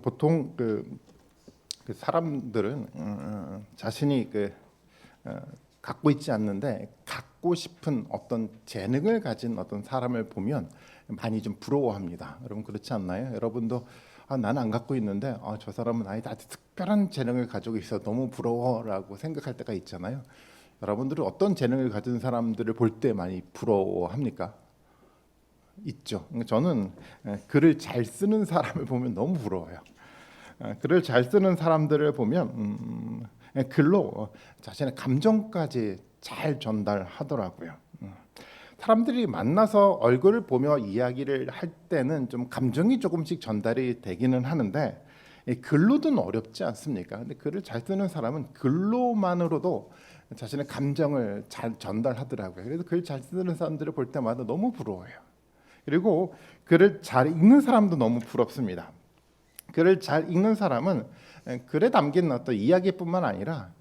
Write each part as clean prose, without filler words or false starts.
보통 그 사람들은 자신이 갖고 있지 않는데 갖고 싶은 어떤 재능을 가진 어떤 사람을 보면 많이 좀 부러워합니다. 여러분 그렇지 않나요? 여러분도 나는 안 갖고 있는데 저 사람은 아주 특별한 재능을 가지고 있어 너무 부러워라고 생각할 때가 있잖아요. 여러분들은 어떤 재능을 가진 사람들을 볼 때 많이 부러워합니까? 있죠. 저는 글을 잘 쓰는 사람을 보면 너무 부러워요. 글을 잘 쓰는 사람들을 보면 글로 자신의 감정까지 잘 전달하더라고요. 사람들이 만나서 얼굴을 보며 이야기를 할 때는 좀 감정이 조금씩 전달이 되기는 하는데 글로는 어렵지 않습니까? 근데 글을 잘 쓰는 사람은 글로만으로도 자신의 감정을 잘 전달하더라고요. 그래서 글 잘 쓰는 사람들을 볼 때마다 너무 부러워요. 그리고 글을 잘 읽는 사람도 너무 부럽습니다. 글을 잘 읽는 사람은 글에 담긴 어떤 이야기뿐만 아니라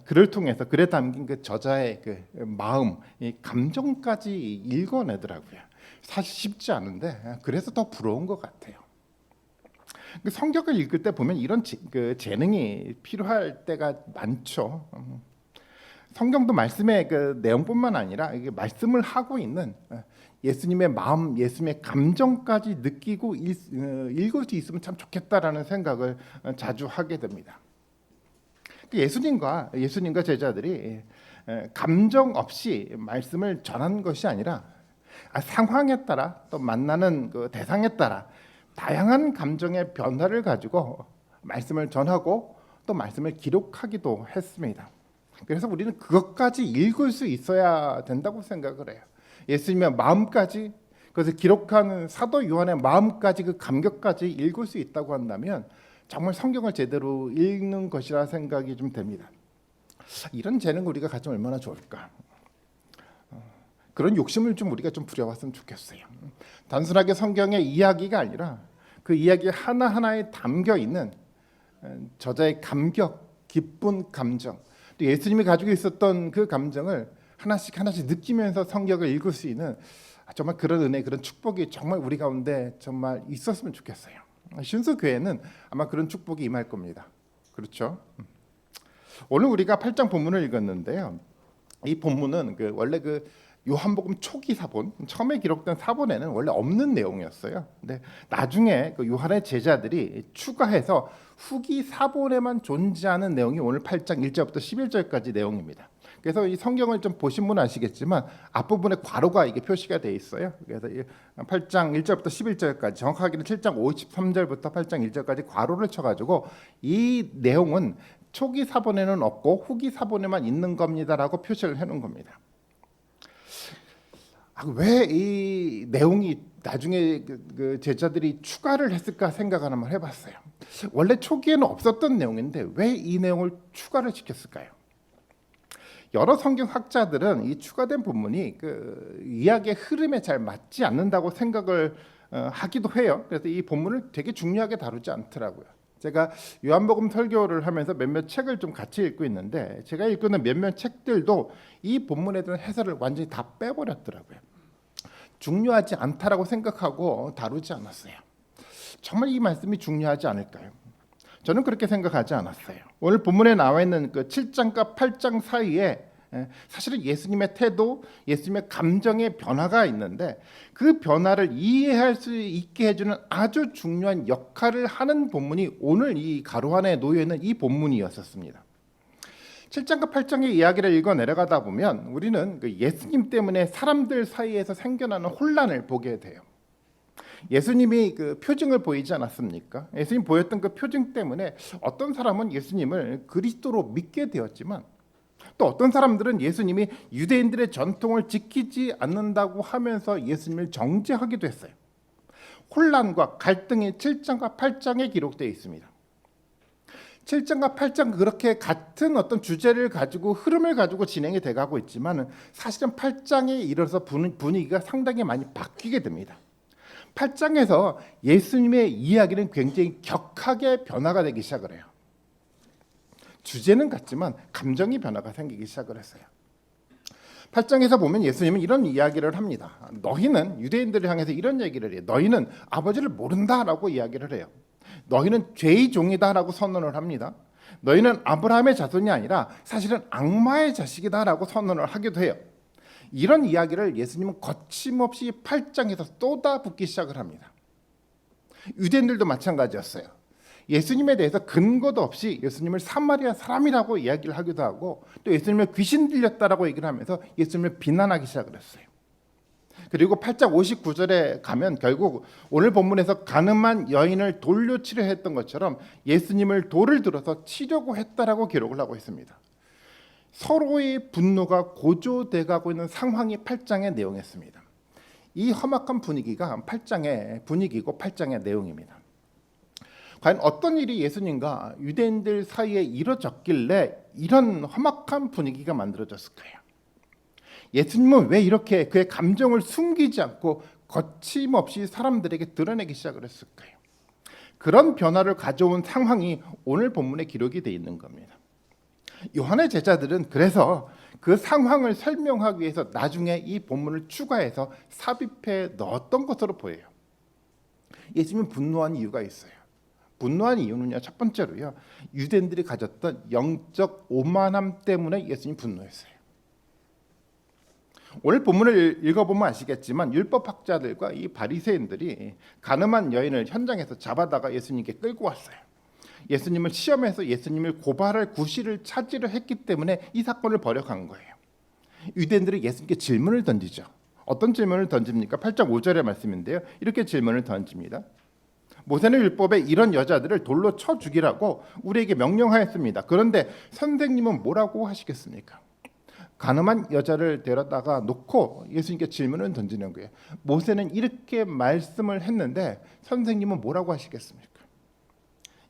글을 통해서 글에 담긴 그 저자의 그 마음, 이 감정까지 읽어내더라고요. 사실 쉽지 않은데 그래서 더 부러운 것 같아요. 성경을 읽을 때 보면 이런 그 재능이 필요할 때가 많죠. 성경도 말씀의 그 내용뿐만 아니라 이게 말씀을 하고 있는 예수님의 마음, 예수님의 감정까지 느끼고 읽을 수 있으면 참 좋겠다라는 생각을 자주 하게 됩니다. 예수님과 제자들이 감정 없이 말씀을 전한 것이 아니라 상황에 따라 또 만나는 그 대상에 따라 다양한 감정의 변화를 가지고 말씀을 전하고 또 말씀을 기록하기도 했습니다. 그래서 우리는 그것까지 읽을 수 있어야 된다고 생각을 해요. 예수님의 마음까지, 그것을 기록한 사도 요한의 마음까지, 그 감격까지 읽을 수 있다고 한다면 정말 성경을 제대로 읽는 것이라 생각이 좀 됩니다. 이런 재능 우리가 가지면 얼마나 좋을까. 그런 욕심을 좀 우리가 좀 부려왔으면 좋겠어요. 단순하게 성경의 이야기가 아니라 그 이야기 하나하나에 담겨 있는 저자의 감격, 기쁜 감정, 또 예수님이 가지고 있었던 그 감정을 하나씩 느끼면서 성경을 읽을 수 있는 정말 그런 은혜, 그런 축복이 정말 우리 가운데 정말 있었으면 좋겠어요. 신수 교회는 아마 그런 축복이 임할 겁니다. 그렇죠? 오늘 우리가 8장 본문을 읽었는데요. 이 본문은 원래 요한복음 초기 사본, 처음에 기록된 사본에는 원래 없는 내용이었어요. 근데 나중에 요한의 제자들이 추가해서 후기 사본에만 존재하는 내용이 오늘 8장 1절부터 11절까지 내용입니다. 그래서 이 성경을 좀 보신 분은 아시겠지만 앞부분에 괄호가 이게 표시가 돼 있어요. 그래서 8장 1절부터 11절까지, 정확하게는 7장 53절부터 8장 1절까지 괄호를 쳐가지고 이 내용은 초기 사본에는 없고 후기 사본에만 있는 겁니다라고 표시를 해놓은 겁니다. 왜 이 내용이 나중에 그 제자들이 추가를 했을까 생각을 한번 해봤어요. 원래 초기에는 없었던 내용인데 왜 이 내용을 추가를 시켰을까요? 여러 성경 학자들은 이 추가된 본문이 그 이야기의 흐름에 잘 맞지 않는다고 생각을 하기도 해요. 그래서 이 본문을 되게 중요하게 다루지 않더라고요. 제가 요한복음 설교를 하면서 몇몇 책을 좀 같이 읽고 있는데 제가 읽고 있는 몇몇 책들도 이 본문에 대한 해설을 완전히 다 빼버렸더라고요. 중요하지 않다라고 생각하고 다루지 않았어요. 정말 이 말씀이 중요하지 않을까요? 저는 그렇게 생각하지 않았어요. 오늘 본문에 나와 있는 그 7장과 8장 사이에 사실은 예수님의 태도, 예수님의 감정의 변화가 있는데 그 변화를 이해할 수 있게 해주는 아주 중요한 역할을 하는 본문이 오늘 이 가로 안에 놓여 있는 이 본문이었습니다. 7장과 8장의 이야기를 읽어 내려가다 보면 우리는 그 예수님 때문에 사람들 사이에서 생겨나는 혼란을 보게 돼요. 예수님이 그 표징을 보이지 않았습니까? 예수님 보였던 그 표징 때문에 어떤 사람은 예수님을 그리스도로 믿게 되었지만 또 어떤 사람들은 예수님이 유대인들의 전통을 지키지 않는다고 하면서 예수님을 정죄하기도 했어요. 혼란과 갈등이 7장과 8장에 기록되어 있습니다. 7장과 8장 그렇게 같은 어떤 주제를 가지고 흐름을 가지고 진행이 돼가고 있지만 사실은 8장에 이르러서 분위기가 상당히 많이 바뀌게 됩니다. 8장에서 예수님의 이야기는 굉장히 격하게 변화가 되기 시작을 해요. 주제는 같지만 감정이 변화가 생기기 시작을 했어요. 8장에서 보면 예수님은 이런 이야기를 합니다. 너희는 유대인들을 향해서 이런 얘기를 해요. 너희는 아버지를 모른다라고 이야기를 해요. 너희는 죄의 종이다라고 선언을 합니다. 너희는 아브라함의 자손이 아니라 사실은 악마의 자식이다라고 선언을 하기도 해요. 이런 이야기를 예수님은 거침없이 8장에서 쏟아붓기 시작을 합니다. 유대인들도 마찬가지였어요. 예수님에 대해서 근거도 없이 예수님을 사마리아 사람이라고 이야기를 하기도 하고 또 예수님을 귀신 들렸다라고 얘기를 하면서 예수님을 비난하기 시작을 했어요. 그리고 8장 59절에 가면 결국 오늘 본문에서 가늠한 여인을 돌로 치려 했던 것처럼 예수님을 돌을 들어서 치려고 했다라고 기록을 하고 있습니다. 서로의 분노가 고조돼 가고 있는 상황이 8장의 내용이었습니다. 이 험악한 분위기가 8장의 분위기고 8장의 내용입니다. 과연 어떤 일이 예수님과 유대인들 사이에 이루어졌길래 이런 험악한 분위기가 만들어졌을까요? 예수님은 왜 이렇게 그의 감정을 숨기지 않고 거침없이 사람들에게 드러내기 시작을 했을까요? 그런 변화를 가져온 상황이 오늘 본문에 기록이 되어 있는 겁니다. 요한의 제자들은 그래서 그 상황을 설명하기 위해서 나중에 이 본문을 추가해서 삽입해 넣었던 것으로 보여요. 예수님은 분노한 이유가 있어요. 분노한 이유는요, 첫 번째로요, 유대인들이 가졌던 영적 오만함 때문에 예수님이 분노했어요. 오늘 본문을 읽어보면 아시겠지만 율법학자들과 이 바리새인들이 가늠한 여인을 현장에서 잡아다가 예수님께 끌고 왔어요. 예수님을 시험해서 예수님을 고발할 구실을 찾으려 했기 때문에 이 사건을 벌여간 거예요. 유대인들이 예수님께 질문을 던지죠. 어떤 질문을 던집니까? 8장 5절의 말씀인데요. 이렇게 질문을 던집니다. 모세는 율법에 이런 여자들을 돌로 쳐 죽이라고 우리에게 명령하였습니다. 그런데 선생님은 뭐라고 하시겠습니까? 가늠한 여자를 데려다가 놓고 예수님께 질문을 던지는 거예요. 모세는 이렇게 말씀을 했는데 선생님은 뭐라고 하시겠습니까?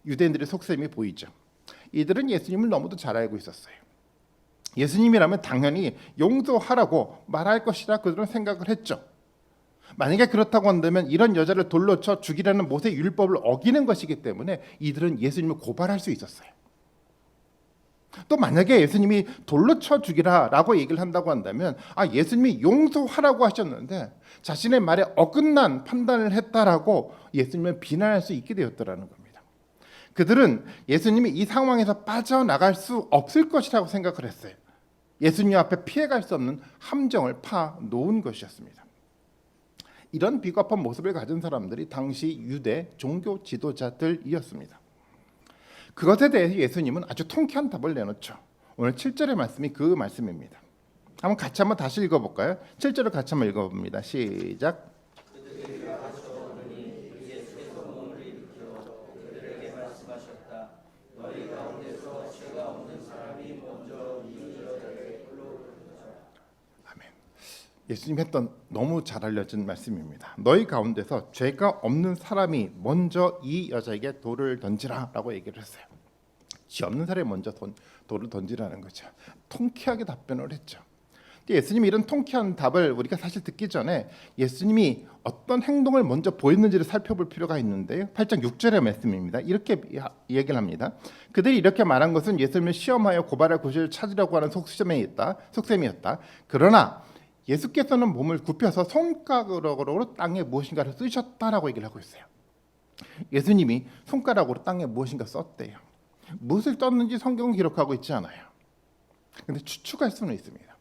유대인들의 속셈이 보이죠. 이들은 예수님을 너무도 잘 알고 있었어요. 예수님이라면 당연히 용서하라고 말할 것이라 그들은 생각을 했죠. 만약에 그렇다고 한다면 이런 여자를 돌로 쳐 죽이라는 모세 율법을 어기는 것이기 때문에 이들은 예수님을 고발할 수 있었어요. 또 만약에 예수님이 돌로 쳐 죽이라라고 얘기를 한다고 한다면 예수님이 용서하라고 하셨는데 자신의 말에 어긋난 판단을 했다라고 예수님을 비난할 수 있게 되었더라는 겁니다. 그들은 예수님이 이 상황에서 빠져나갈 수 없을 것이라고 생각을 했어요. 예수님 앞에 피해갈 수 없는 함정을 파 놓은 것이었습니다. 이런 비겁한 모습을 가진 사람들이 당시 유대 종교 지도자들이었습니다. 그것에 대해서 예수님은 아주 통쾌한 답을 내놓죠. 오늘 7절의 말씀이 그 말씀입니다. 한번 다시 읽어볼까요? 7절을 같이 한번 읽어봅니다. 시작. 아멘. 예수님 했던 너무 잘 알려진 말씀입니다. 너희 가운데서 죄가 없는 사람이 먼저 이 여자에게 돌을 던지라라고 얘기를 했어요. 죄 없는 사람이 먼저 돌을 던지라는 거죠. 통쾌하게 답변을 했죠. 예수님이 이런 통쾌한 답을 우리가 사실 듣기 전에 예수님이 어떤 행동을 먼저 보였는지를 살펴볼 필요가 있는데요. 8장 6절의 말씀입니다. 이렇게 얘기를 합니다. 그들이 이렇게 말한 것은 예수님을 시험하여 고발할 구실을 찾으려고 하는 속셈이었다. 그러나 예수께서는 몸을 굽혀서 손가락으로 땅에 무엇인가를 쓰셨다라고 얘기를 하고 있어요. 예수님이 손가락으로 땅에 무엇인가 썼대요. 무엇을 썼는지 성경은 기록하고 있지 않아요. 그런데 추측할 수는 있습니다.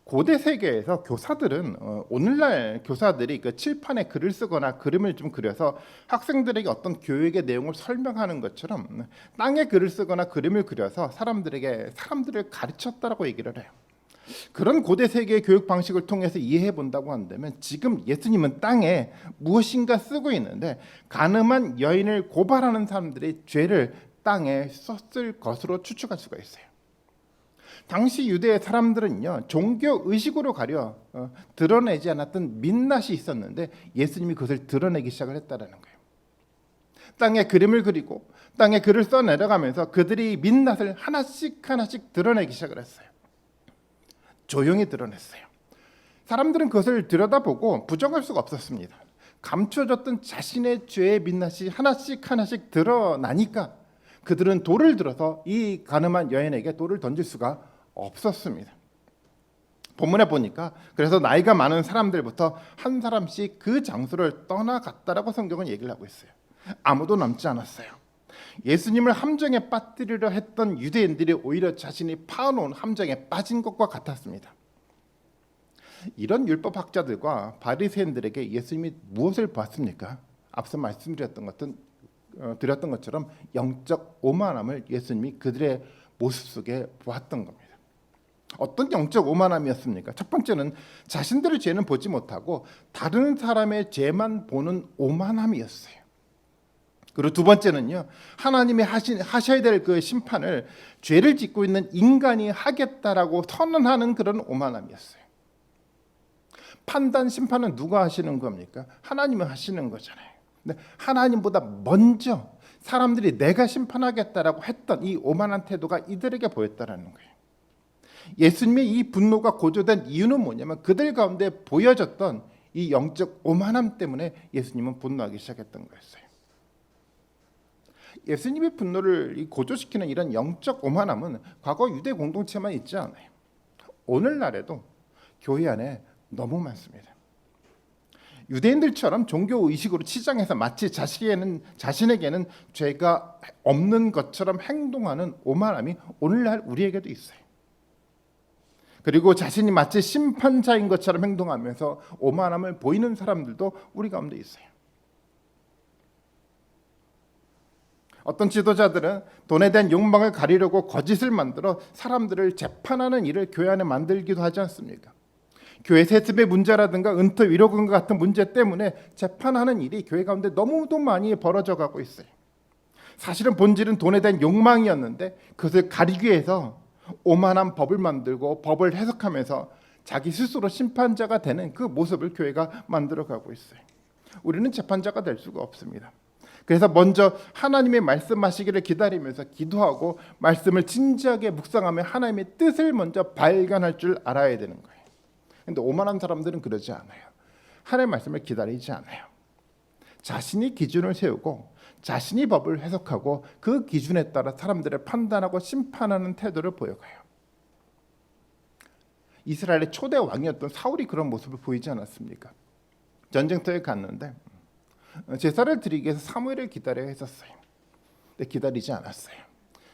고대 세계에서 교사들은 오늘날 교사들이 그 칠판에 글을 쓰거나 그림을 좀 그려서 학생들에게 어떤 교육의 내용을 설명하는 것처럼 땅에 글을 쓰거나 그림을 그려서 사람들을 가르쳤다라고 얘기를 해요. 그런 고대 세계의 교육 방식을 통해서 이해해 본다고 한다면 지금 예수님은 땅에 무엇인가 쓰고 있는데 가늠한 여인을 고발하는 사람들의 죄를 땅에 썼을 것으로 추측할 수가 있어요. 당시 유대의 사람들은요, 종교 의식으로 가려 드러내지 않았던 민낯이 있었는데 예수님이 그것을 드러내기 시작을 했다라는 거예요. 땅에 그림을 그리고 땅에 글을 써 내려가면서 그들이 민낯을 하나씩 드러내기 시작을 했어요. 조용히 드러냈어요. 사람들은 그것을 들여다보고 부정할 수가 없었습니다. 감춰졌던 자신의 죄의 민낯이 하나씩 드러나니까 그들은 돌을 들어서 이 가늠한 여인에게 돌을 던질 수가 없었습니다. 본문에 보니까 그래서 나이가 많은 사람들부터 한 사람씩 그 장소를 떠나갔다라고 성경은 얘기를 하고 있어요. 아무도 남지 않았어요. 예수님을 함정에 빠뜨리려 했던 유대인들이 오히려 자신이 파놓은 함정에 빠진 것과 같았습니다. 이런 율법학자들과 바리새인들에게 예수님이 무엇을 보았습니까? 앞서 드렸던 것처럼 영적 오만함을 예수님이 그들의 모습 속에 보았던 겁니다. 어떤 영적 오만함이었습니까? 첫 번째는 자신들의 죄는 보지 못하고 다른 사람의 죄만 보는 오만함이었어요. 그리고 두 번째는요, 하나님이 하셔야 될 그 심판을 죄를 짓고 있는 인간이 하겠다라고 선언하는 그런 오만함이었어요. 판단 심판은 누가 하시는 겁니까? 하나님이 하시는 거잖아요. 근데 하나님보다 먼저 사람들이 내가 심판하겠다라고 했던 이 오만한 태도가 이들에게 보였다라는 거예요. 예수님의 이 분노가 고조된 이유는 뭐냐면 그들 가운데 보여졌던 이 영적 오만함 때문에 예수님은 분노하기 시작했던 거였어요. 예수님의 분노를 고조시키는 이런 영적 오만함은 과거 유대 공동체만 있지 않아요. 오늘날에도 교회 안에 너무 많습니다. 유대인들처럼 종교 의식으로 치장해서 마치 자신에게는 죄가 없는 것처럼 행동하는 오만함이 오늘날 우리에게도 있어요. 그리고 자신이 마치 심판자인 것처럼 행동하면서 오만함을 보이는 사람들도 우리 가운데 있어요. 어떤 지도자들은 돈에 대한 욕망을 가리려고 거짓을 만들어 사람들을 재판하는 일을 교회 안에 만들기도 하지 않습니까? 교회 세습의 문제라든가 은퇴 위로금과 같은 문제 때문에 재판하는 일이 교회 가운데 너무도 많이 벌어져 가고 있어요. 사실은 본질은 돈에 대한 욕망이었는데 그것을 가리기 위해서 오만한 법을 만들고 법을 해석하면서 자기 스스로 심판자가 되는 그 모습을 교회가 만들어가고 있어요. 우리는 재판자가 될 수가 없습니다. 그래서 먼저 하나님의 말씀하시기를 기다리면서 기도하고 말씀을 진지하게 묵상하며 하나님의 뜻을 먼저 발견할 줄 알아야 되는 거예요. 그런데 오만한 사람들은 그러지 않아요. 하나님의 말씀을 기다리지 않아요. 자신이 기준을 세우고 자신이 법을 해석하고 그 기준에 따라 사람들을 판단하고 심판하는 태도를 보여가요. 이스라엘의 초대 왕이었던 사울이 그런 모습을 보이지 않았습니까? 전쟁터에 갔는데 제사를 드리기 위해서 사무엘을 기다려야 했었어요. 근데 기다리지 않았어요.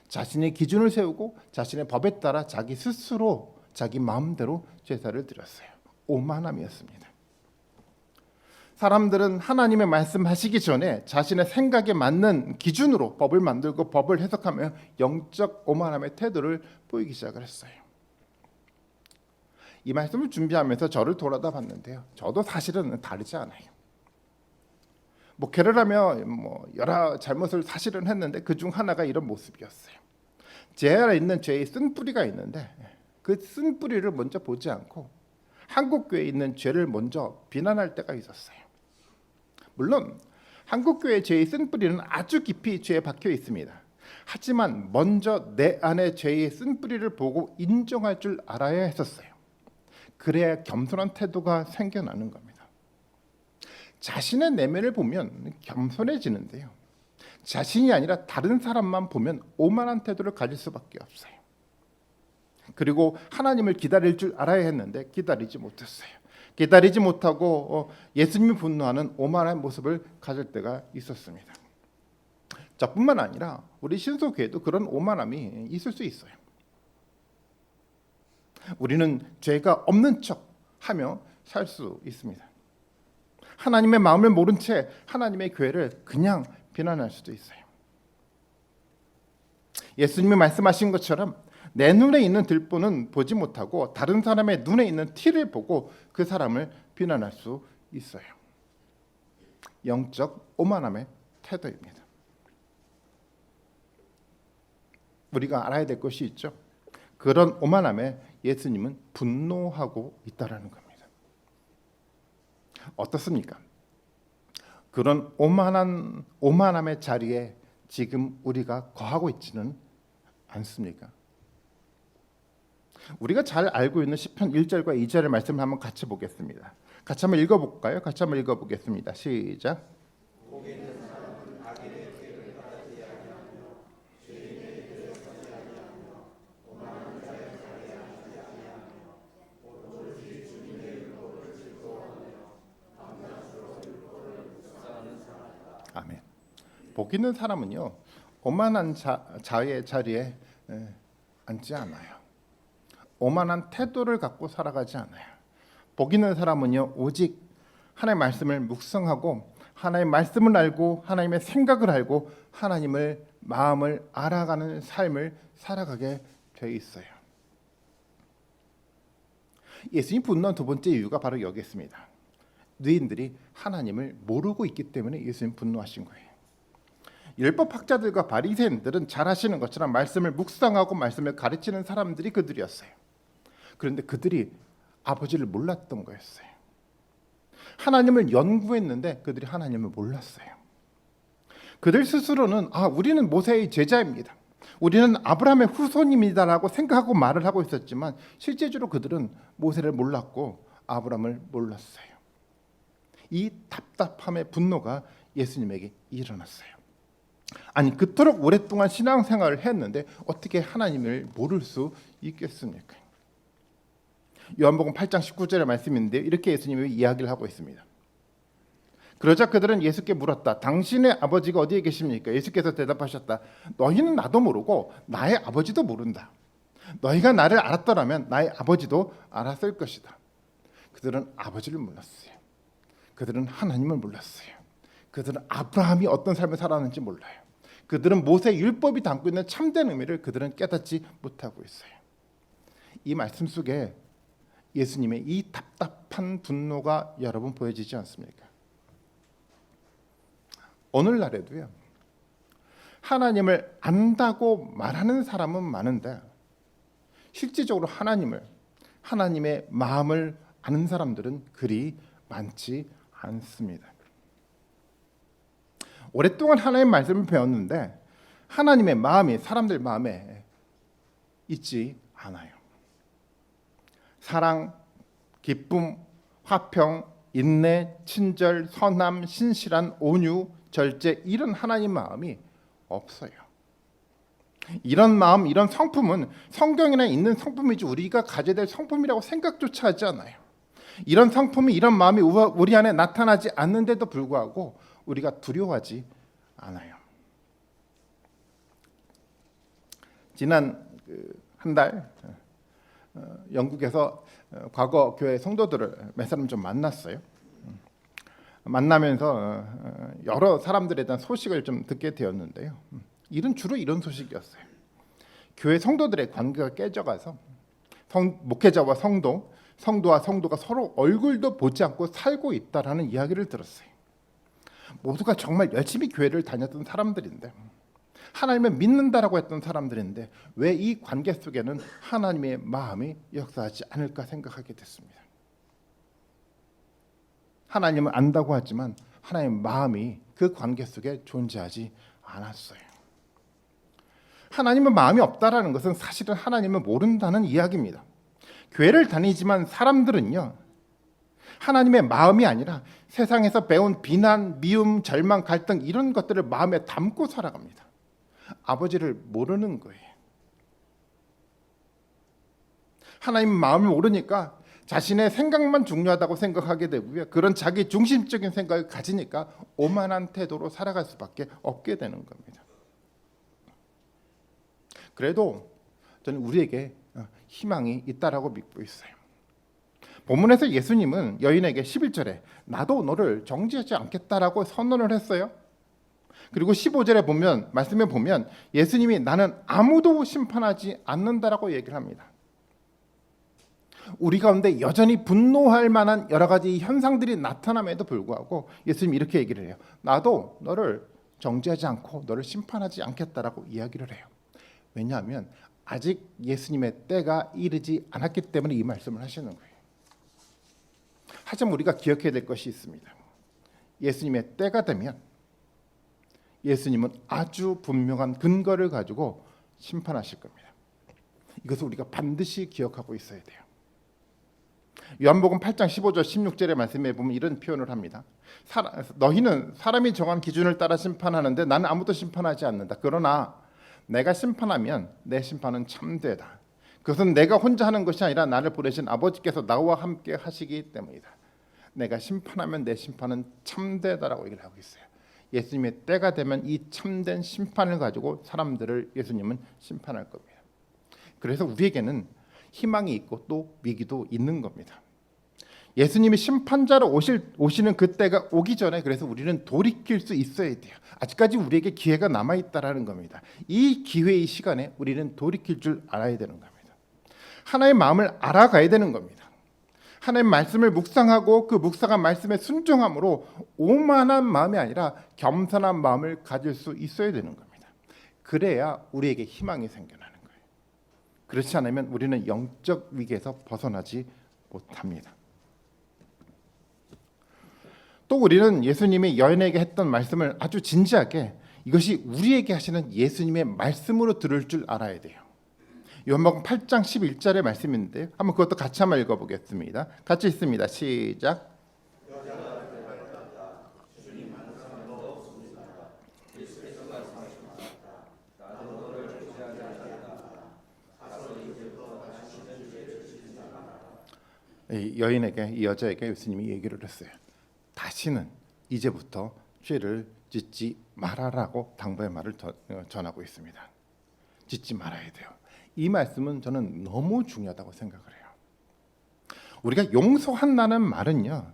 자신의 기준을 세우고 자신의 법에 따라 자기 스스로 자기 마음대로 제사를 드렸어요. 오만함이었습니다. 사람들은 하나님의 말씀하시기 전에 자신의 생각에 맞는 기준으로 법을 만들고 법을 해석하며 영적 오만함의 태도를 보이기 시작을 했어요. 이 말씀을 준비하면서 저를 돌아다 봤는데요. 저도 사실은 다르지 않아요. 목회를 하며 여러 잘못을 사실은 했는데 그중 하나가 이런 모습이었어요. 제 안에 있는 죄의 쓴뿌리가 있는데 그 쓴뿌리를 먼저 보지 않고 한국교회에 있는 죄를 먼저 비난할 때가 있었어요. 물론 한국교회의 죄의 쓴뿌리는 아주 깊이 죄에 박혀 있습니다. 하지만 먼저 내 안에 죄의 쓴뿌리를 보고 인정할 줄 알아야 했었어요. 그래야 겸손한 태도가 생겨나는 겁니다. 자신의 내면을 보면 겸손해지는데요. 자신이 아니라 다른 사람만 보면 오만한 태도를 가질 수밖에 없어요. 그리고 하나님을 기다릴 줄 알아야 했는데 기다리지 못했어요. 기다리지 못하고 예수님이 분노하는 오만한 모습을 가질 때가 있었습니다. 저뿐만 아니라 우리 신소교회도 그런 오만함이 있을 수 있어요. 우리는 죄가 없는 척하며 살 수 있습니다. 하나님의 마음을 모른 채 하나님의 교회를 그냥 비난할 수도 있어요. 예수님이 말씀하신 것처럼 내 눈에 있는 들보는 보지 못하고 다른 사람의 눈에 있는 티를 보고 그 사람을 비난할 수 있어요. 영적 오만함의 태도입니다. 우리가 알아야 될 것이 있죠. 그런 오만함에 예수님은 분노하고 있다라는 겁니다. 어떻습니까? 그런 오만함의 자리에 지금 우리가 거하고 있지는 않습니까? 우리가 잘 알고 있는 시편 1절과 2절의 말씀을 한번 같이 보겠습니다. 같이 한번 읽어볼까요? 같이 한번 읽어보겠습니다. 시작. 아멘. 복 있는 사람은요 오만한 자의 자리에 앉지 않아요. 오만한 태도를 갖고 살아가지 않아요. 복 있는 사람은요 오직 하나님의 말씀을 묵상하고 하나님의 말씀을 알고 하나님의 생각을 알고 하나님을 마음을 알아가는 삶을 살아가게 돼 있어요. 예수님 분노한 두 번째 이유가 바로 여기 있습니다. 너희들이 하나님을 모르고 있기 때문에 예수님 분노하신 거예요. 율법학자들과 바리새인들은 잘 아시는 것처럼 말씀을 묵상하고 말씀을 가르치는 사람들이 그들이었어요. 그런데 그들이 아버지를 몰랐던 거였어요. 하나님을 연구했는데 그들이 하나님을 몰랐어요. 그들 스스로는 우리는 모세의 제자입니다. 우리는 아브라함의 후손입니다라고 생각하고 말을 하고 있었지만 실제적으로 그들은 모세를 몰랐고 아브라함을 몰랐어요. 이 답답함의 분노가 예수님에게 일어났어요. 아니 그토록 오랫동안 신앙생활을 했는데 어떻게 하나님을 모를 수 있겠습니까? 요한복음 8장 19절의 말씀인데 이렇게 예수님이 이야기를 하고 있습니다. 그러자 그들은 예수께 물었다. 당신의 아버지가 어디에 계십니까? 예수께서 대답하셨다. 너희는 나도 모르고 나의 아버지도 모른다. 너희가 나를 알았더라면 나의 아버지도 알았을 것이다. 그들은 아버지를 몰랐어요. 그들은 하나님을 몰랐어요. 그들은 아브라함이 어떤 삶을 살았는지 몰라요. 그들은 모세 율법이 담고 있는 참된 의미를 그들은 깨닫지 못하고 있어요. 이 말씀 속에 예수님의 이 답답한 분노가 여러분 보여지지 않습니까? 오늘날에도요. 하나님을 안다고 말하는 사람은 많은데 실질적으로 하나님의 마음을 아는 사람들은 그리 많지 않습니다. 오랫동안 하나님의 말씀을 배웠는데 하나님의 마음이 사람들 마음에 있지 않아요. 사랑, 기쁨, 화평, 인내, 친절, 선함, 신실한, 온유, 절제 이런 하나님 마음이 없어요. 이런 마음, 이런 성품은 성경에나 있는 성품이지 우리가 가져야 될 성품이라고 생각조차 하지 않아요. 이런 성품이 이런 마음이 우리 안에 나타나지 않는데도 불구하고 우리가 두려워하지 않아요. 지난 한 달 영국에서 과거 교회 성도들을 몇 사람 좀 만났어요. 만나면서 여러 사람들에 대한 소식을 좀 듣게 되었는데요. 주로 이런 소식이었어요. 교회 성도들의 관계가 깨져가서 목회자와 성도와 성도가 서로 얼굴도 보지 않고 살고 있다라는 이야기를 들었어요. 모두가 정말 열심히 교회를 다녔던 사람들인데 하나님을 믿는다라고 했던 사람들인데 왜 이 관계 속에는 하나님의 마음이 역사하지 않을까 생각하게 됐습니다. 하나님을 안다고 하지만 하나님의 마음이 그 관계 속에 존재하지 않았어요. 하나님의 마음이 없다라는 것은 사실은 하나님을 모른다는 이야기입니다. 교회를 다니지만 사람들은요. 하나님의 마음이 아니라 세상에서 배운 비난, 미움, 절망, 갈등 이런 것들을 마음에 담고 살아갑니다. 아버지를 모르는 거예요. 하나님의 마음을 모르니까 자신의 생각만 중요하다고 생각하게 되고요. 그런 자기 중심적인 생각을 가지니까 오만한 태도로 살아갈 수밖에 없게 되는 겁니다. 그래도 저는 우리에게 희망이 있다라고 믿고 있어요. 본문에서 예수님은 여인에게 11절에 나도 너를 정죄하지 않겠다라고 선언을 했어요. 그리고 15절에 말씀에 보면 예수님이 나는 아무도 심판하지 않는다라고 얘기를 합니다. 우리 가운데 여전히 분노할 만한 여러 가지 현상들이 나타남에도 불구하고 예수님이 이렇게 얘기를 해요. 나도 너를 정죄하지 않고 너를 심판하지 않겠다라고 이야기를 해요. 왜냐하면 아직 예수님의 때가 이르지 않았기 때문에 이 말씀을 하시는 거예요. 하지만 우리가 기억해야 될 것이 있습니다. 예수님의 때가 되면 예수님은 아주 분명한 근거를 가지고 심판하실 겁니다. 이것을 우리가 반드시 기억하고 있어야 돼요. 요한복음 8장 15절 16절의 말씀에 보면 이런 표현을 합니다. 너희는 사람이 정한 기준을 따라 심판하는데 나는 아무도 심판하지 않는다. 그러나 내가 심판하면 내 심판은 참되다. 그것은 내가 혼자 하는 것이 아니라 나를 보내신 아버지께서 나와 함께 하시기 때문이다. 내가 심판하면 내 심판은 참되다라고 얘기를 하고 있어요. 예수님의 때가 되면 이 참된 심판을 가지고 사람들을 예수님은 심판할 겁니다. 그래서 우리에게는 희망이 있고 또 위기도 있는 겁니다. 예수님이 심판자로 오시는 그때가 오기 전에 그래서 우리는 돌이킬 수 있어야 돼요. 아직까지 우리에게 기회가 남아있다라는 겁니다. 이 기회의 시간에 우리는 돌이킬 줄 알아야 되는 겁니다. 하나님의 마음을 알아가야 되는 겁니다. 하나님의 말씀을 묵상하고 그 묵상한 말씀에 순종함으로 오만한 마음이 아니라 겸손한 마음을 가질 수 있어야 되는 겁니다. 그래야 우리에게 희망이 생겨나는 거예요. 그렇지 않으면 우리는 영적 위기에서 벗어나지 못합니다. 또 우리는 예수님이 여인에게 했던 말씀을 아주 진지하게 이것이 우리에게 하시는 예수님의 말씀으로 들을 줄 알아야 돼요. 요한복음 8장 11절의 말씀인데요. 한번 그것도 같이 한번 읽어보겠습니다. 같이 읽습니다. 시작. 이 여인에게, 이 여자에게 예수님이 얘기를 했어요. 다시는 이제부터 죄를 짓지 말아라고 당부의 말을 전하고 있습니다. 짓지 말아야 돼요. 이 말씀은 저는 너무 중요하다고 생각을 해요. 우리가 용서한다는 말은요,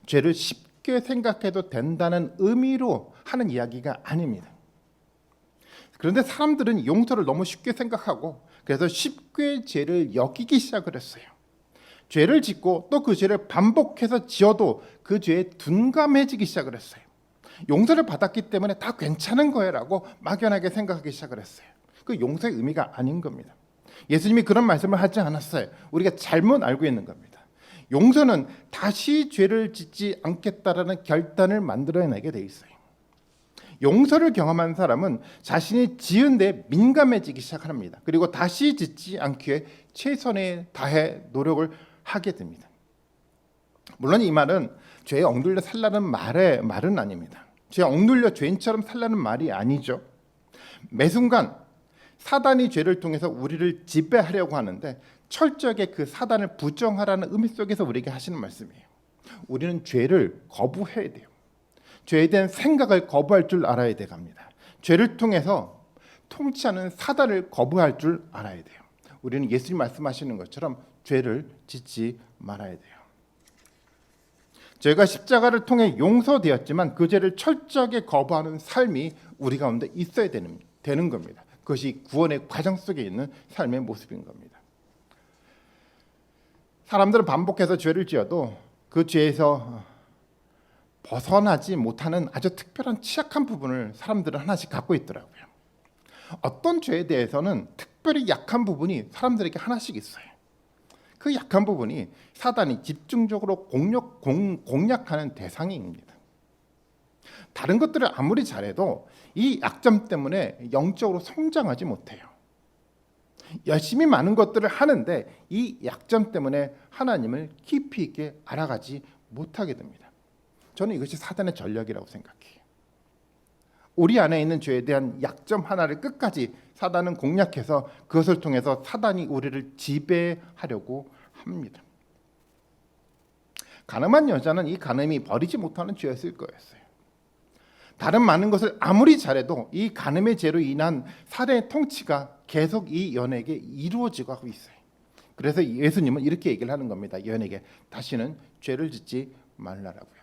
죄를 쉽게 생각해도 된다는 의미로 하는 이야기가 아닙니다. 그런데 사람들은 용서를 너무 쉽게 생각하고 그래서 쉽게 죄를 여기기 시작을 했어요. 죄를 짓고 또 그 죄를 반복해서 지어도 그 죄에 둔감해지기 시작을 했어요. 용서를 받았기 때문에 다 괜찮은 거야라고 막연하게 생각하기 시작을 했어요. 그 용서의 의미가 아닌 겁니다. 예수님이 그런 말씀을 하지 않았어요. 우리가 잘못 알고 있는 겁니다. 용서는 다시 죄를 짓지 않겠다라는 결단을 만들어내게 돼 있어요. 용서를 경험한 사람은 자신이 지은 데 민감해지기 시작합니다. 그리고 다시 짓지 않기 위해 최선에 다해 노력을 하게 됩니다. 물론 이 말은 죄에 억눌려 살라는 말은 아닙니다. 죄에 억눌려 죄인처럼 살라는 말이 아니죠. 매 순간 사단이 죄를 통해서 우리를 지배하려고 하는데 철저하게 그 사단을 부정하라는 의미 속에서 우리에게 하시는 말씀이에요. 우리는 죄를 거부해야 돼요. 죄에 대한 생각을 거부할 줄 알아야 돼갑니다. 죄를 통해서 통치하는 사단을 거부할 줄 알아야 돼요. 우리는 예수님 말씀하시는 것처럼 죄를 짓지 말아야 돼요. 죄가 십자가를 통해 용서되었지만 그 죄를 철저하게 거부하는 삶이 우리 가운데 있어야 되는 겁니다. 그것이 구원의 과정 속에 있는 삶의 모습인 겁니다. 사람들은 반복해서 죄를 지어도 그 죄에서 벗어나지 못하는 아주 특별한 취약한 부분을 사람들은 하나씩 갖고 있더라고요. 어떤 죄에 대해서는 특별히 약한 부분이 사람들에게 하나씩 있어요. 그 약한 부분이 사단이 집중적으로 공략하는 대상입니다. 다른 것들을 아무리 잘해도 이 약점 때문에 영적으로 성장하지 못해요. 열심히 많은 것들을 하는데 이 약점 때문에 하나님을 깊이 있게 알아가지 못하게 됩니다. 저는 이것이 사단의 전략이라고 생각해요. 우리 안에 있는 죄에 대한 약점 하나를 끝까지 사단은 공략해서 그것을 통해서 사단이 우리를 지배하려고 합니다. 간음한 여자는 이 간음이 버리지 못하는 죄였을 거였어요. 다른 많은 것을 아무리 잘해도 이 간음의 죄로 인한 살해의 통치가 계속 이 여인에게 이루어지고 하고 있어요. 그래서 예수님은 이렇게 얘기를 하는 겁니다. 여인에게 다시는 죄를 짓지 말라라고요.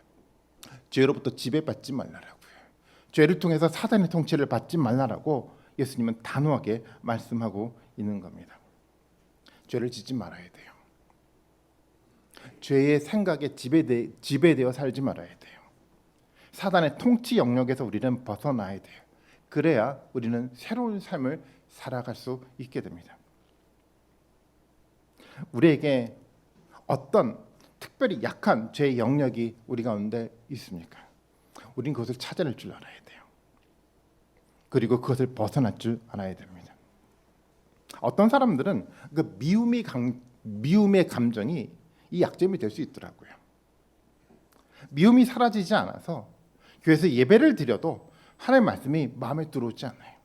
죄로부터 지배받지 말라라고요. 죄를 통해서 사단의 통치를 받지 말라라고 예수님은 단호하게 말씀하고 있는 겁니다. 죄를 짓지 말아야 돼요. 죄의 생각에 지배되어 살지 말아야 돼요. 사단의 통치 영역에서 우리는 벗어나야 돼요. 그래야 우리는 새로운 삶을 살아갈 수 있게 됩니다. 우리에게 어떤 특별히 약한 죄의 영역이 우리 가운데 있습니까? 우리는 그것을 찾아낼 줄 알아야 돼요. 그리고 그것을 벗어날 줄 알아야 됩니다. 어떤 사람들은 그 미움의 감정이 이 약점이 될 수 있더라고요. 미움이 사라지지 않아서 교회에서 예배를 드려도 하나님의 말씀이 마음에 들어오지 않아요.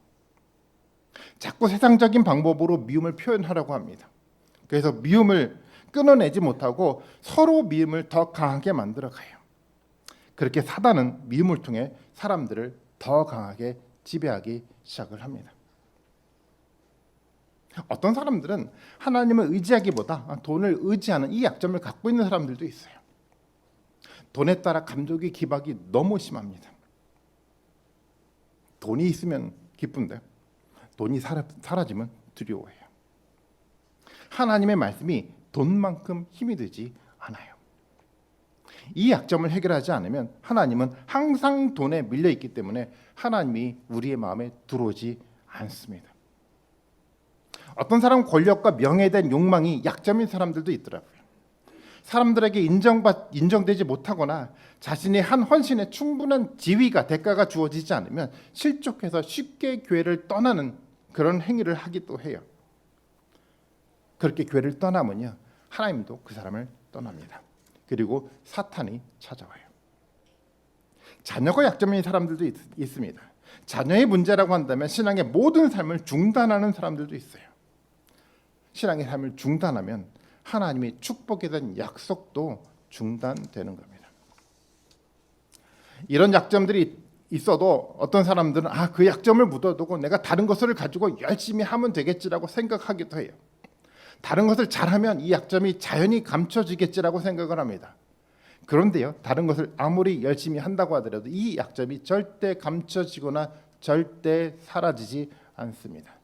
자꾸 세상적인 방법으로 미움을 표현하려고 합니다. 그래서 미움을 끊어내지 못하고 서로 미움을 더 강하게 만들어가요. 그렇게 사단은 미움을 통해 사람들을 더 강하게 지배하기 시작을 합니다. 어떤 사람들은 하나님을 의지하기보다 돈을 의지하는 이 약점을 갖고 있는 사람들도 있어요. 돈에 따라 감정의 기박이 너무 심합니다. 돈이 있으면 기쁜데 돈이 사라지면 두려워해요. 하나님의 말씀이 돈만큼 힘이 되지 않아요. 이 약점을 해결하지 않으면 하나님은 항상 돈에 밀려 있기 때문에 하나님이 우리의 마음에 들어오지 않습니다. 어떤 사람은 권력과 명예에 대한 욕망이 약점인 사람들도 있더라고요. 사람들에게 인정되지 못하거나 자신의 한 헌신에 충분한 지위가 대가가 주어지지 않으면 실족해서 쉽게 교회를 떠나는 그런 행위를 하기도 해요. 그렇게 교회를 떠나면요, 하나님도 그 사람을 떠납니다. 그리고 사탄이 찾아와요. 자녀가 약점인 사람들도 있습니다. 자녀의 문제라고 한다면 신앙의 모든 삶을 중단하는 사람들도 있어요. 신앙의 삶을 중단하면 하나님의 축복에 대한 약속도 중단되는 겁니다. 이런 약점들이 있어도 어떤 사람들은 그 약점을 묻어두고 내가 다른 것을 가지고 열심히 하면 되겠지라고 생각하기도 해요. 다른 것을 잘하면 이 약점이 자연히 감춰지겠지라고 생각을 합니다. 그런데요, 다른 것을 아무리 열심히 한다고 하더라도 이 약점이 절대 감춰지거나 절대 사라지지 않습니다.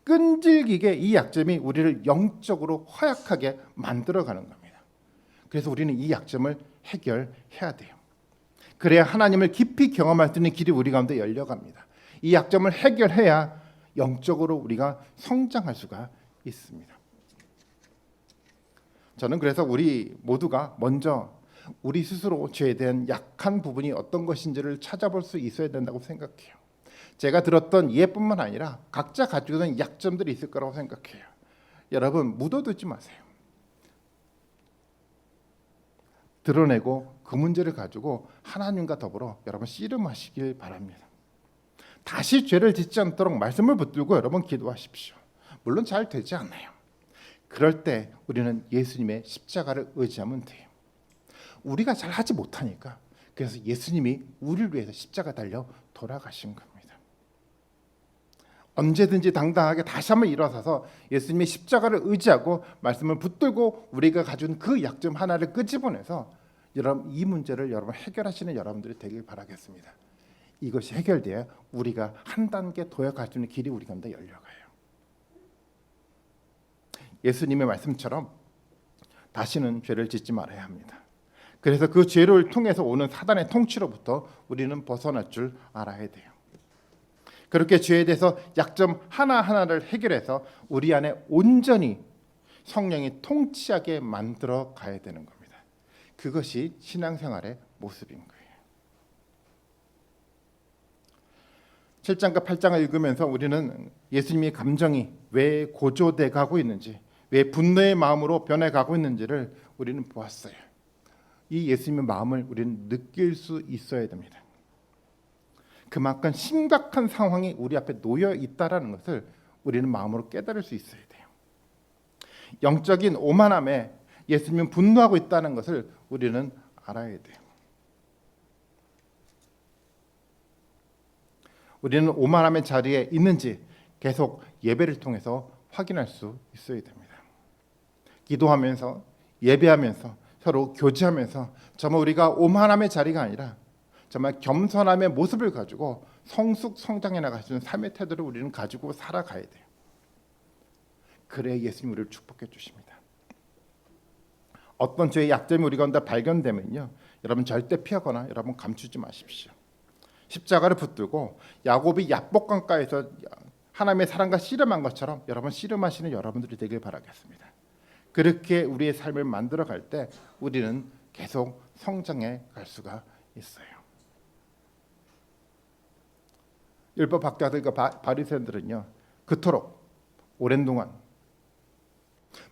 끈질기게 이 약점이 우리를 영적으로 허약하게 만들어가는 겁니다. 그래서 우리는 이 약점을 해결해야 돼요. 그래야 하나님을 깊이 경험할 수 있는 길이 우리 가운데 열려갑니다. 이 약점을 해결해야 영적으로 우리가 성장할 수가 있습니다. 저는 그래서 우리 모두가 먼저 우리 스스로 죄에 대한 약한 부분이 어떤 것인지를 찾아볼 수 있어야 된다고 생각해요. 제가 들었던 예뿐만 아니라 각자 가지고 있는 약점들이 있을 거라고 생각해요. 여러분, 묻어두지 마세요. 드러내고 그 문제를 가지고 하나님과 더불어 여러분 씨름하시길 바랍니다. 다시 죄를 짓지 않도록 말씀을 붙들고 여러분 기도하십시오. 물론 잘 되지 않아요. 그럴 때 우리는 예수님의 십자가를 의지하면 돼요. 우리가 잘 하지 못하니까 그래서 예수님이 우리를 위해서 십자가 달려 돌아가신 겁니다. 언제든지 당당하게 다시 한번 일어서서 예수님의 십자가를 의지하고 말씀을 붙들고 우리가 가진 그 약점 하나를 끄집어내서 여러분 이 문제를 여러분 해결하시는 여러분들이 되길 바라겠습니다. 이것이 해결돼야 우리가 한 단계 더 갈 수 있는 길이 우리 가운데 열려가요. 예수님의 말씀처럼 다시는 죄를 짓지 말아야 합니다. 그래서 그 죄를 통해서 오는 사단의 통치로부터 우리는 벗어날 줄 알아야 돼요. 그렇게 죄에 대해서 약점 하나하나를 해결해서 우리 안에 온전히 성령이 통치하게 만들어 가야 되는 겁니다. 그것이 신앙생활의 모습인 거예요. 7장과 8장을 읽으면서 우리는 예수님의 감정이 왜 고조돼 가고 있는지, 왜 분노의 마음으로 변해가고 있는지를 우리는 보았어요. 이 예수님의 마음을 우리는 느낄 수 있어야 됩니다. 그만큼 심각한 상황이 우리 앞에 놓여 있다라는 것을 우리는 마음으로 깨달을 수 있어야 돼요. 영적인 오만함에 예수님은 분노하고 있다는 것을 우리는 알아야 돼요. 우리는 오만함의 자리에 있는지 계속 예배를 통해서 확인할 수 있어야 됩니다. 기도하면서 예배하면서 서로 교제하면서 정말 우리가 오만함의 자리가 아니라 정말 겸손함의 모습을 가지고 성숙 성장해 나갈 수 있는 삶의 태도를 우리는 가지고 살아가야 돼요. 그래야 예수님 우리를 축복해 주십니다. 어떤 죄의 약점이 우리 가운데 발견되면요, 여러분 절대 피하거나 여러분 감추지 마십시오. 십자가를 붙들고 야곱이 야복강가에서 하나님의 사랑과 씨름한 것처럼 여러분 씨름하시는 여러분들이 되길 바라겠습니다. 그렇게 우리의 삶을 만들어 갈 때 우리는 계속 성장해 갈 수가 있어요. 율법 학자들과 바리새인들은요, 그토록 오랜 동안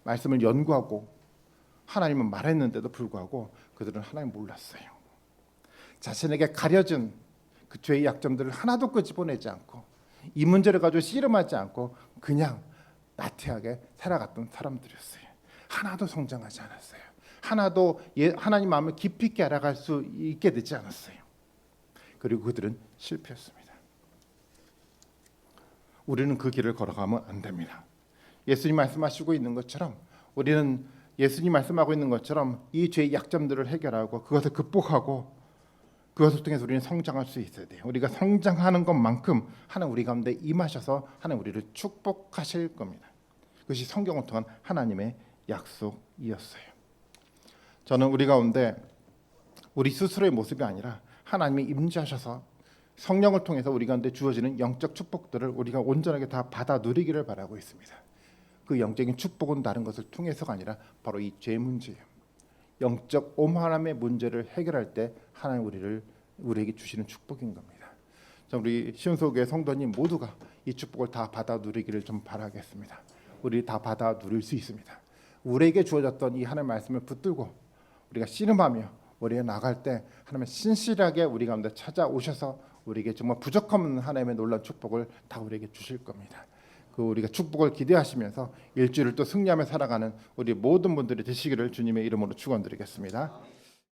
말씀을 연구하고 하나님은 말했는데도 불구하고 그들은 하나님 몰랐어요. 자신에게 가려진 그 죄의 약점들을 하나도 끄집어내지 않고 이 문제를 가지고 씨름하지 않고 그냥 나태하게 살아갔던 사람들이었어요. 하나도 성장하지 않았어요. 하나도 하나님 마음을 깊이 있게 알아갈 수 있게 되지 않았어요. 그리고 그들은 실패했습니다. 우리는 그 길을 걸어가면 안 됩니다. 예수님 말씀하시고 있는 것처럼 우리는 예수님 말씀하고 있는 것처럼 이 죄의 약점들을 해결하고 그것을 극복하고 그것을 통해서 우리는 성장할 수 있어야 돼요. 우리가 성장하는 것만큼 하나님 우리 가운데 임하셔서 하나님 우리를 축복하실 겁니다. 그것이 성경을 통한 하나님의 약속이었어요. 저는 우리 가운데 우리 스스로의 모습이 아니라 하나님이 임재하셔서 성령을 통해서 우리 가운데 주어지는 영적 축복들을 우리가 온전하게 다 받아 누리기를 바라고 있습니다. 그 영적인 축복은 다른 것을 통해서가 아니라 바로 이 죄 문제예요. 영적 오만함의 문제를 해결할 때 하나님 우리에게 주시는 축복인 겁니다. 우리 시온소교회 성도님 모두가 이 축복을 다 받아 누리기를 좀 바라겠습니다. 우리 다 받아 누릴 수 있습니다. 우리에게 주어졌던 이 하나님의 말씀을 붙들고 우리가 씨름하며 우리가 나갈 때 하나님은 신실하게 우리 가운데 찾아오셔서 우리에게 정말 부족함없는 하나님의 놀라운 축복을 다 우리에게 주실 겁니다. 그 우리가 축복을 기대하시면서 일주일을 또 승리하며 살아가는 우리 모든 분들이 되시기를 주님의 이름으로 축원드리겠습니다.